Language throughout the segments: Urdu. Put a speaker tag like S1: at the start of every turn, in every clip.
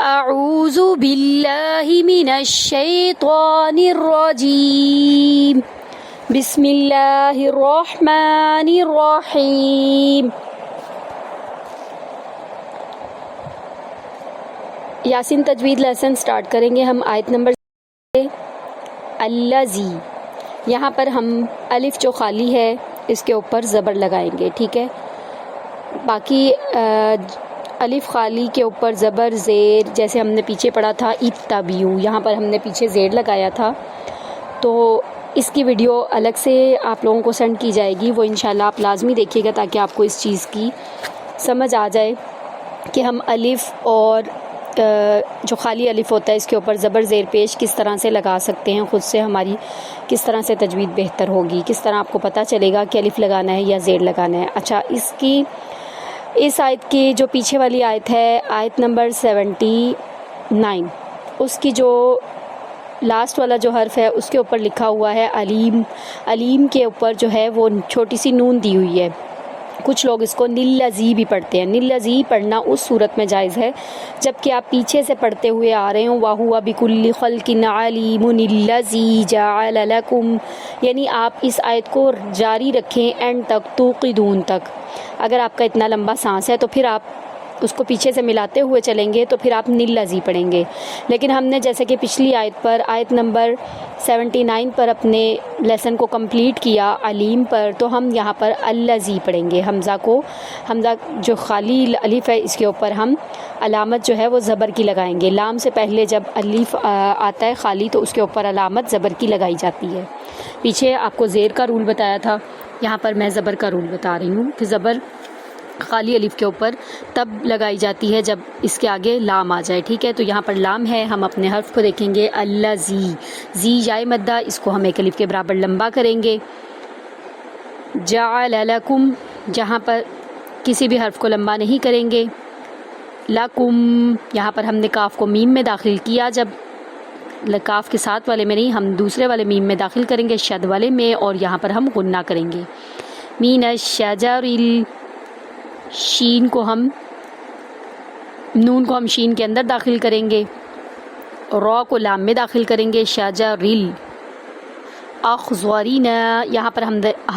S1: اعوذ باللہ من الشیطان الرجیم بسم اللہ الرحمن الرحیم۔ یاسین تجوید لیسن سٹارٹ کریں گے ہم آیت نمبر الذی۔ یہاں پر ہم الف جو خالی ہے اس کے اوپر زبر لگائیں گے، ٹھیک ہے۔ باقی الف خالی کے اوپر زبر زیر، جیسے ہم نے پیچھے پڑھا تھا اتبعو، یہاں پر ہم نے پیچھے زیر لگایا تھا، تو اس کی ویڈیو الگ سے آپ لوگوں کو سینڈ کی جائے گی، وہ انشاءاللہ آپ لازمی دیکھیے گا تاکہ آپ کو اس چیز کی سمجھ آ جائے کہ ہم الف اور جو خالی الف ہوتا ہے اس کے اوپر زبر زیر پیش کس طرح سے لگا سکتے ہیں، خود سے ہماری کس طرح سے تجوید بہتر ہوگی، کس طرح آپ کو پتہ چلے گا کہ الف لگانا ہے یا زیر لگانا ہے۔ اچھا، اس آیت کی جو پیچھے والی آیت ہے، آیت نمبر 79، اس کی جو لاسٹ والا جو حرف ہے اس کے اوپر لکھا ہوا ہے علیم۔ علیم کے اوپر جو ہے وہ چھوٹی سی نون دی ہوئی ہے، کچھ لوگ اس کو نلذی بھی پڑھتے ہیں۔ نلذی پڑھنا اس صورت میں جائز ہے جب کہ آپ پیچھے سے پڑھتے ہوئے آ رہے ہوں، وَهُوَ بِكُلِّ خَلْقٍ عَلِيمٌ الَّذِي جَعَلَ لَكُمْ، یعنی آپ اس آیت کو جاری رکھیں اینڈ تک، توقدون تک۔ اگر آپ کا اتنا لمبا سانس ہے تو پھر آپ اس کو پیچھے سے ملاتے ہوئے چلیں گے تو پھر آپ نلذی پڑھیں گے، لیکن ہم نے جیسے کہ پچھلی آیت پر، آیت نمبر 79 پر اپنے لیسن کو کمپلیٹ کیا علیم پر، تو ہم یہاں پر الذی پڑھیں گے۔ حمزہ جو خالی الف ہے اس کے اوپر ہم علامت جو ہے وہ زبر کی لگائیں گے۔ لام سے پہلے جب الف آتا ہے خالی تو اس کے اوپر علامت زبر کی لگائی جاتی ہے۔ پیچھے آپ کو زیر کا رول بتایا تھا، یہاں پر میں زبر کا رول بتا رہی ہوں کہ زبر خالی الف کے اوپر تب لگائی جاتی ہے جب اس کے آگے لام آ جائے، ٹھیک ہے۔ تو یہاں پر لام ہے، ہم اپنے حرف کو دیکھیں گے الذی، زی جائے مدہ، اس کو ہم ایک الف کے برابر لمبا کریں گے۔ جعل لکم، جہاں پر کسی بھی حرف کو لمبا نہیں کریں گے۔ لکم، یہاں پر ہم نے کاف کو میم میں داخل کیا، جب کاف کے ساتھ والے میں نہیں، ہم دوسرے والے میم میں داخل کریں گے، شد والے میں، اور یہاں پر ہم غنہ کریں گے۔ مین الشجر، شین کو ہم نون کو ہم شین کے اندر داخل کریں گے، را کو لام میں داخل کریں گے، شجرل اخضرین، یہاں پر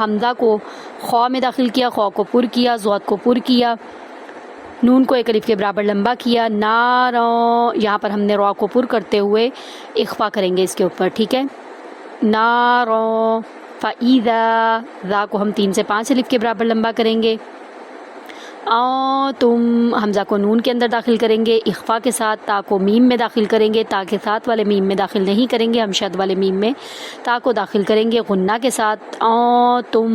S1: حمزہ کو خوا میں داخل کیا، خوا کو پر کیا، ضاد کو پر کیا، نون کو ایک الف کے برابر لمبا کیا، نارا، یہاں پر ہم نے را کو پر کرتے ہوئے اخفا کریں گے اس کے اوپر، ٹھیک ہے۔ نارا فَإِذَا، ذا کو ہم 3 سے 5 الف کے برابر لمبا کریں گے۔ تم، حمزہ کو نون کے اندر داخل کریں گے اخفا کے ساتھ، تا کو میم میں داخل کریں گے، تا کے ساتھ والے میم میں داخل نہیں کریں گے، ہم شد والے میم میں تا کو داخل کریں گے غنہ کے ساتھ۔ تم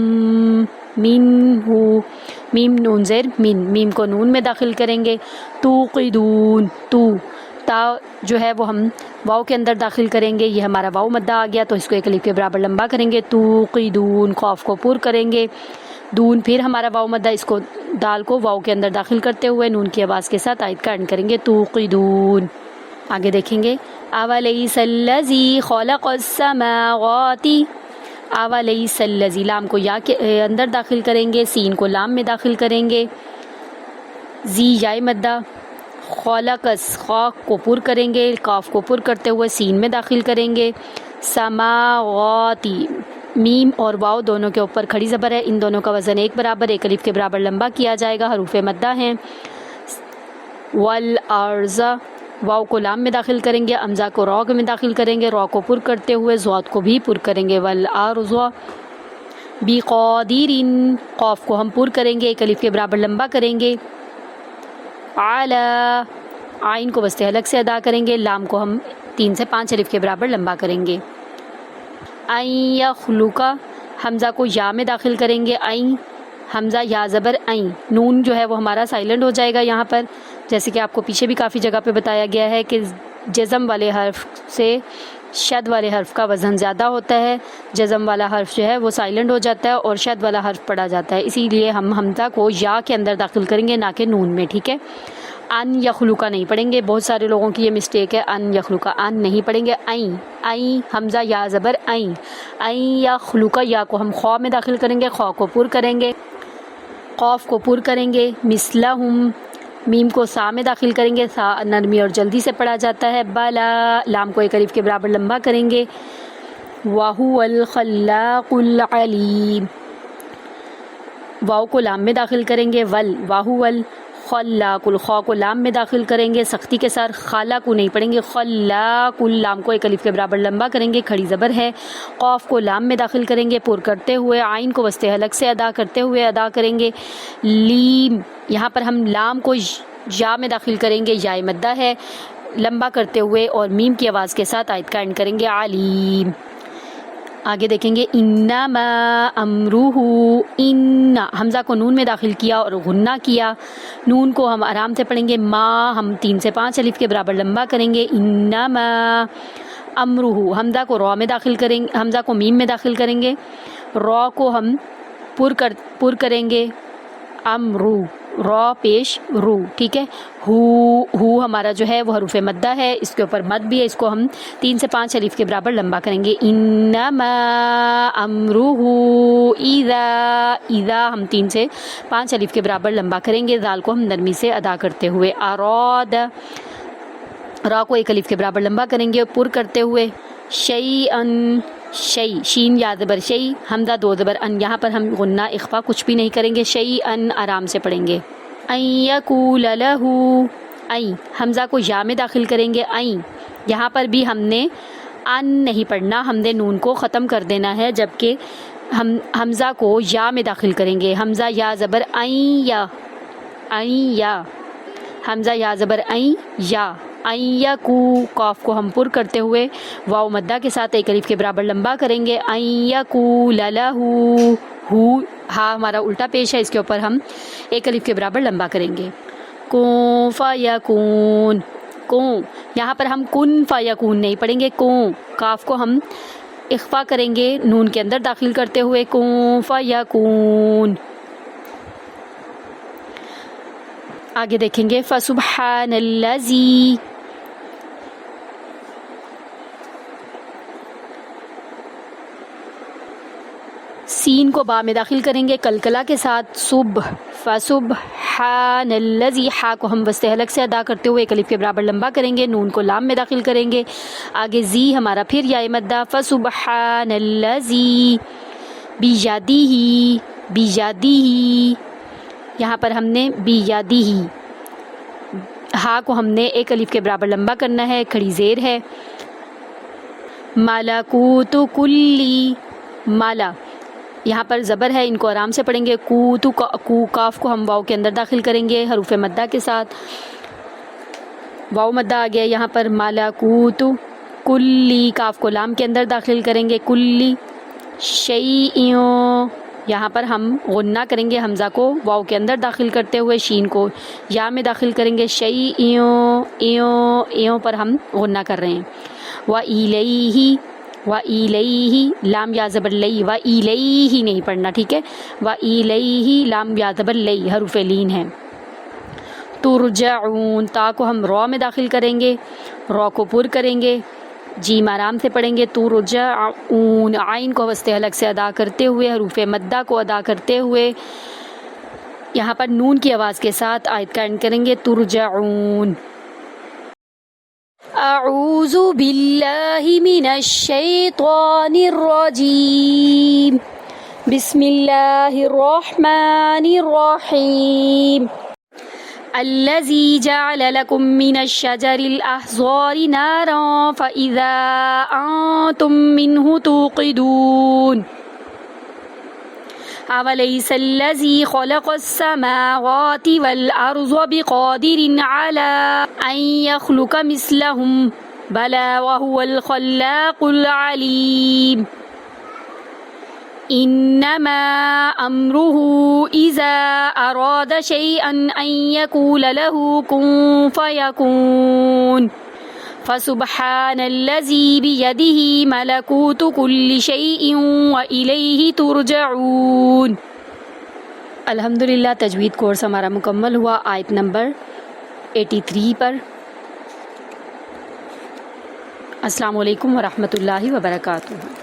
S1: منہ، میم نون زیر من، میم کو نون میں داخل کریں گے۔ توقدون، تو، تا جو ہے وہ ہم واؤ کے اندر داخل کریں گے، یہ ہمارا واؤ مدہ آ گیا تو اس کو ایک الف کے برابر لمبا کریں گے۔ توقدون، قاف کو پر کریں گے، دون پھر ہمارا واؤ مدہ، اس کو دال کو واؤ کے اندر داخل کرتے ہوئے نون کی آواز کے ساتھ آیت کا اینڈ کریں گے۔ توقدون، آگے دیکھیں گے اولیس الذی خلق السماوات، اولیس الذی، لام کو یا کے اندر داخل کریں گے، سین کو لام میں داخل کریں گے، زی یا مدہ، خلقس، خا کو پر کریں گے، کاف کو پر کرتے ہوئے سین میں داخل کریں گے، سماواتی، میم اور واؤ دونوں کے اوپر کھڑی زبر ہے، ان دونوں کا وزن ایک برابر، ایک الف کے برابر لمبا کیا جائے گا، حروف مدہ ہیں۔ والارض، واؤ کو لام میں داخل کریں گے، امزا کو را میں داخل کریں گے، را کو پر کرتے ہوئے ضاد کو بھی پر کریں گے۔ والارض بقادر، قاف کو ہم پر کریں گے، ایک الف کے برابر لمبا کریں گے۔ علی، عین کو وسط حلق سے ادا کریں گے، لام کو ہم 3 سے 5 الف کے برابر لمبا کریں گے۔ این یخلق، حمزہ کو یا میں داخل کریں گے، این، حمزہ یا زبر این، نون جو ہے وہ ہمارا سائلنٹ ہو جائے گا یہاں پر، جیسے کہ آپ کو پیچھے بھی کافی جگہ پہ بتایا گیا ہے کہ جزم والے حرف سے شد والے حرف کا وزن زیادہ ہوتا ہے، جزم والا حرف جو ہے وہ سائلنٹ ہو جاتا ہے اور شد والا حرف پڑھا جاتا ہے، اسی لیے ہم حمزہ کو یا کے اندر داخل کریں گے، نہ کہ نون میں، ٹھیک ہے۔ ان یخلق نہیں پڑھیں گے، بہت سارے لوگوں کی یہ مسٹیک ہے، ان یخلق، ان نہیں پڑھیں گے، این، این، حمزہ یا زبر این، این یخلق، یا کو ہم خوا میں داخل کریں گے، خوا کو پر کریں گے، قاف کو پر کریں گے، مثلہم، میم کو سا میں داخل کریں گے، سا نرمی اور جلدی سے پڑھا جاتا ہے. بلا، لام کو ایک الف کے برابر لمبا کریں گے. وَهُوَ الْخَلَّاقُ الْعَلِيمُ، واو کو لام میں داخل کریں گے. وَهُوَ الْخَلَّاقُ، الخاء کو لام میں داخل کریں گے سختی کے ساتھ، خالا کو نہیں پڑھیں گے. خلاق، لام کو ایک الف کے برابر لمبا کریں گے، کھڑی زبر ہے. قاف کو لام میں داخل کریں گے پر کرتے ہوئے، عین کو وسط حلق سے ادا کرتے ہوئے ادا کریں گے. لیم، یہاں پر ہم لام کو یا میں داخل کریں گے، یا مدہ ہے، لمبا کرتے ہوئے اور میم کی آواز کے ساتھ آیت کا اینڈ کریں گے. علیم. آگے دیکھیں گے انما امرہ، ان حمزہ کو نون میں داخل کیا اور غنہ کیا. نون کو ہم آرام سے پڑھیں گے، ما ہم 3 سے 5 الف کے برابر لمبا کریں گے. انما امرہ، حمزہ کو را میں داخل کریں گے، حمزہ کو میم میں داخل کریں گے، را کو ہم پر کریں گے. امرو، را پیش رو، ٹھیک ہے. ہو ہمارا جو ہے وہ حروف مدہ ہے، اس کے اوپر مد بھی ہے، اس کو ہم 3 سے 5 الف کے برابر لمبا کریں گے. انما امرہ اذا ہم 3 سے 5 الف کے برابر لمبا کریں گے. ذال کو ہم نرمی سے ادا کرتے ہوئے. اراد، را کو ایک الف کے برابر لمبا کریں گے پر کرتے ہوئے. شیئن، شی، شین یا زبر شی، حمزہ 2 زبر ان، یہاں پر ہم غنہ اخفا کچھ بھی نہیں کریں گے، شیئن آرام سے پڑھیں گے. ان یقول لہ، این حمزہ کو یا میں داخل کریں گے. این یہاں پر بھی ہم نے ان نہیں پڑھنا، ہم نے نون کو ختم کر دینا ہے، جبکہ ہم حمزہ کو یا میں داخل کریں گے. حمزہ یا زبر این یا، این یا، حمزہ یا زبر این یا. این یکو، قاف کو ہم پر کرتے ہوئے واو مدہ کے ساتھ ایک الف کے برابر لمبا کریں گے. این یقول لہ، ہو ہا ہمارا الٹا پیش ہے، اس کے اوپر ہم ایک الف کے برابر لمبا کریں گے. کون فیکون، کون یہاں پر ہم کن فیکون نہیں پڑھیں گے. کون، کاف کو ہم اخفا کریں گے نون کے اندر داخل کرتے ہوئے. کون فیکون. آگے دیکھیں گے فسبحان الذی، سین کو با میں داخل کریں گے کلکلا کے ساتھ. فسبحان الذی، ہا کو ہم وسط حلق سے ادا کرتے ہوئے ایک الف کے برابر لمبا کریں گے، نون کو لام میں داخل کریں گے. آگے زی ہمارا پھر یا مدہ. فسبحان الذی بیادیہ، بیادیہ، یہاں پر ہم نے بیادیہ، ہا کو ہم نے ایک الف کے برابر لمبا کرنا ہے، کھڑی زیر ہے. ملکوت کلی، مالا یہاں پر زبر ہے، ان کو آرام سے پڑھیں گے. کوتو، کو کاف کو ہم واو کے اندر داخل کریں گے حروف مدہ کے ساتھ. واو مدہ آ گیا یہاں پر. ملکوت کلی، کاف کو لام کے اندر داخل کریں گے. کلی شیئوں، یہاں پر ہم غنہ کریں گے، حمزہ کو واو کے اندر داخل کرتے ہوئے شین کو یا میں داخل کریں گے. شیئوں، ایوں، ایوں پر ہم غنہ کر رہے ہیں. وَإِلَيْهِ، وَإِلَيْهِ لام یا زبر لئی، وَإِلَيْهِ نہیں پڑھنا، ٹھیک ہے. وَإِلَيْهِ لام یا زبر لئی، حروف لین ہیں. ترجعون، تا کو ہم را میں داخل کریں گے، را کو پر کریں گے، جیم آرام سے پڑھیں گے. ترجعون، عین کو وسط حلق سے ادا کرتے ہوئے، حروف مدہ کو ادا کرتے ہوئے، یہاں پر نون کی آواز کے ساتھ آیت کا اینڈ کریں گے. ترجعون. اعوذ باللہ من الشیطان الرجیم، بسم اللہ الرحمن الرحیم. الذي جعل لكم من الشجر الأخضر نارا فإذا أنتم منه توقدون. أوليس الذي خلق السماوات والأرض بقادر على أن يخلق مثلهم بلى وهو الخلاق العليم. انما امره اذا اراد شيئا ان يقول له كن فيكون. فسبحان الذي بيده ملكوت كل شيء واليه ترجعون. الحمدللہ تجوید کورس ہمارا مکمل ہوا آیت نمبر 83 پر. السلام علیکم ورحمۃ اللہ وبرکاتہ.